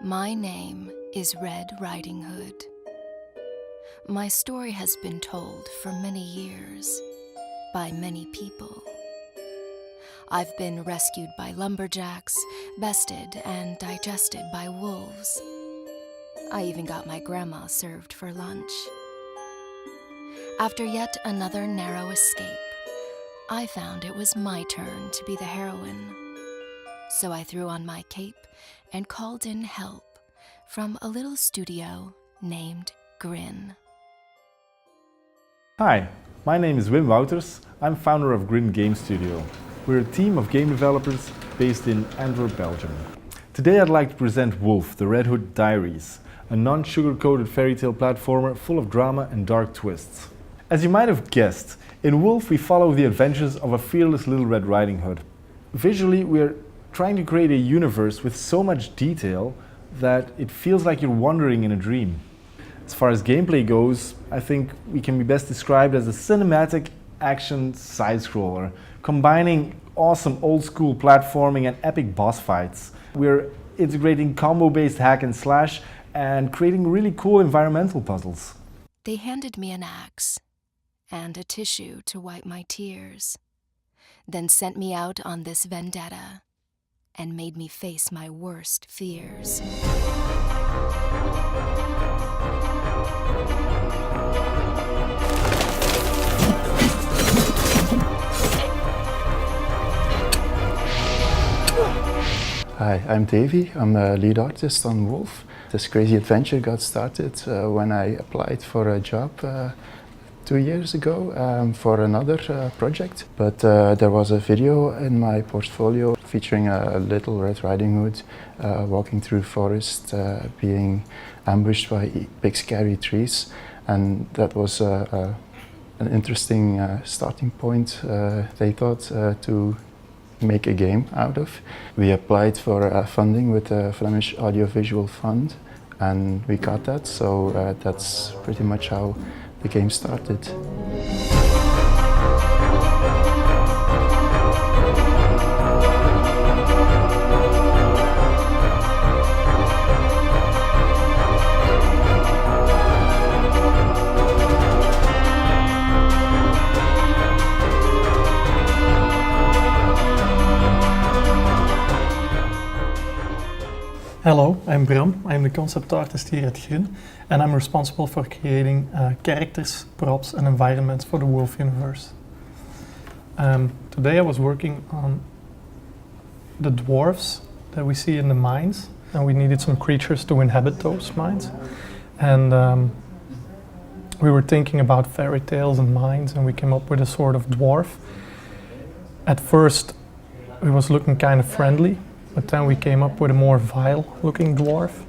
My name is Red Riding Hood. My story has been told for many years by many people. I've been rescued by lumberjacks, bested and digested by wolves. I even got my grandma served for lunch. After yet another narrow escape, I found it was my turn to be the heroine. So I threw on my cape and called in help from a little studio named Grin. Hi, my name is Wim Wouters. I'm founder of Grin Game Studio. We're a team of game developers based in Antwerp, Belgium. Today I'd like to present Woolfe, the Red Hood Diaries, a non-sugar-coated fairy tale platformer full of drama and dark twists. As you might have guessed, in Woolfe we follow the adventures of a fearless little Red Riding Hood. Visually, we're trying to create a universe with so much detail that it feels like you're wandering in a dream. As far as gameplay goes, I think we can be best described as a cinematic action side-scroller, combining awesome old-school platforming and epic boss fights. We're integrating combo-based hack and slash and creating really cool environmental puzzles. They handed me an axe and a tissue to wipe my tears, then sent me out on this vendetta and made me face my worst fears. Hi, I'm Davey. I'm a lead artist on Woolfe. This crazy adventure got started when I applied for a job 2 years ago for another project. But there was a video in my portfolio featuring a little Red Riding Hood walking through forest, being ambushed by big scary trees. And that was an interesting starting point, they thought, to make a game out of. We applied for funding with the Flemish Audiovisual Fund and we got that, so that's pretty much how the game started. Hello, I'm Bram. I'm the concept artist here at Grin, and I'm responsible for creating characters, props and environments for the Woolfe universe. Today I was working on the dwarves that we see in the mines, and we needed some creatures to inhabit those mines. And we were thinking about fairy tales and mines, and we came up with a sort of dwarf. At first it was looking kind of friendly, but then we came up with a more vile-looking dwarf.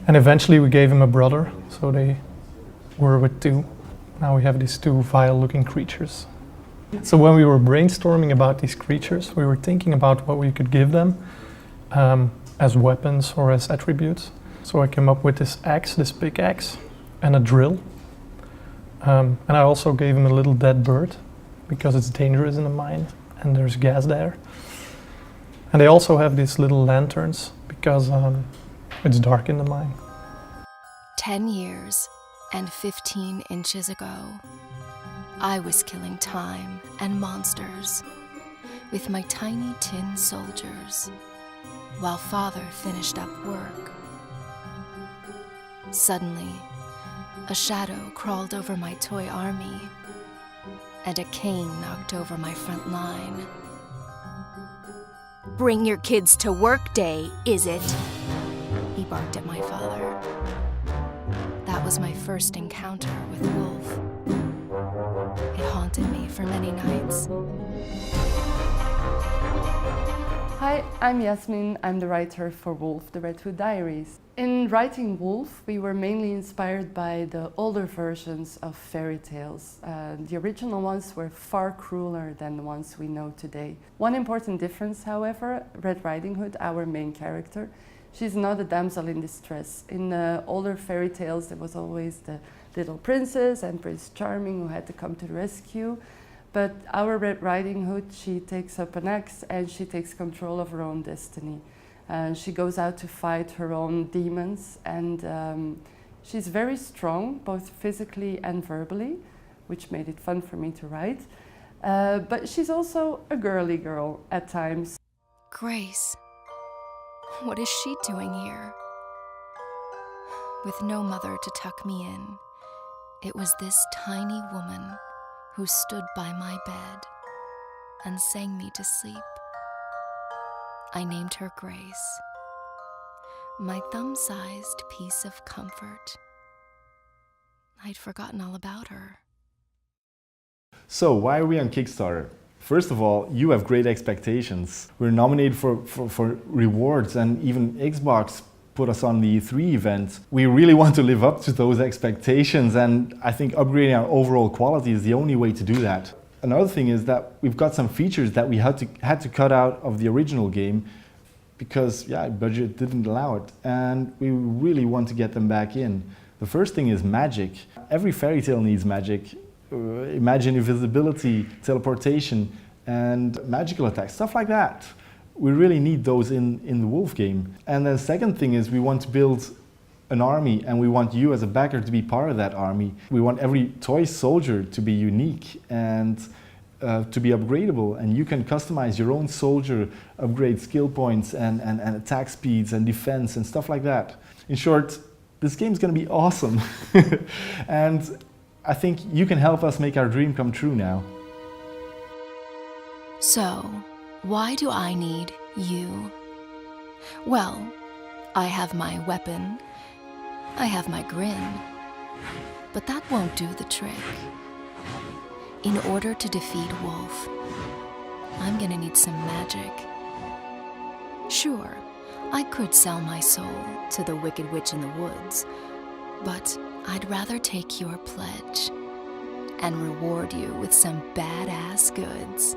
And eventually we gave him a brother, so they were with two. Now we have these two vile-looking creatures. So when we were brainstorming about these creatures, we were thinking about what we could give them as weapons or as attributes. So I came up with this axe, this pickaxe, and a drill. And I also gave him a little dead bird, because it's dangerous in the mine and there's gas there. And they also have these little lanterns because it's dark in the mine. 10 years and 15 inches ago, I was killing time and monsters with my tiny tin soldiers while Father finished up work. Suddenly, a shadow crawled over my toy army and a cane knocked over my front line. "Bring your kids to work day, is it?" he barked at my father. That was my first encounter with Woolfe. It haunted me for many nights. Hi, I'm Yasmin. I'm the writer for Woolfe, the Red Hood Diaries. In writing Woolfe, we were mainly inspired by the older versions of fairy tales. The original ones were far crueler than the ones we know today. One important difference, however, Red Riding Hood, our main character, she's not a damsel in distress. In the older fairy tales, there was always the little princess and Prince Charming who had to come to the rescue. But our Red Riding Hood, she takes up an axe and she takes control of her own destiny. She goes out to fight her own demons, and she's very strong, both physically and verbally, which made it fun for me to write. But she's also a girly girl at times. Grace, what is she doing here? With no mother to tuck me in, it was this tiny woman who stood by my bed and sang me to sleep. I named her Grace, my thumb-sized piece of comfort. I'd forgotten all about her. So, why are we on Kickstarter? First of all, you have great expectations. We're nominated for rewards, and even Xbox put us on the E3 event. We really want to live up to those expectations, and I think upgrading our overall quality is the only way to do that. Another thing is that we've got some features that we had to cut out of the original game because, yeah, budget didn't allow it, and we really want to get them back in. The first thing is magic. Every fairy tale needs magic. Imagine invisibility, teleportation, and magical attacks, stuff like that. We really need those in the Woolfe game. And then the second thing is we want to build an army, and we want you as a backer to be part of that army. We want every toy soldier to be unique and to be upgradable, and you can customize your own soldier, upgrade skill points and attack speeds and defense and stuff like that. In short, this game's gonna be awesome. And I think you can help us make our dream come true now. So, why do I need you? Well, I have my weapon, I have my grin, but that won't do the trick. In order to defeat Woolfe, I'm gonna need some magic. Sure, I could sell my soul to the Wicked Witch in the woods, but I'd rather take your pledge and reward you with some badass goods.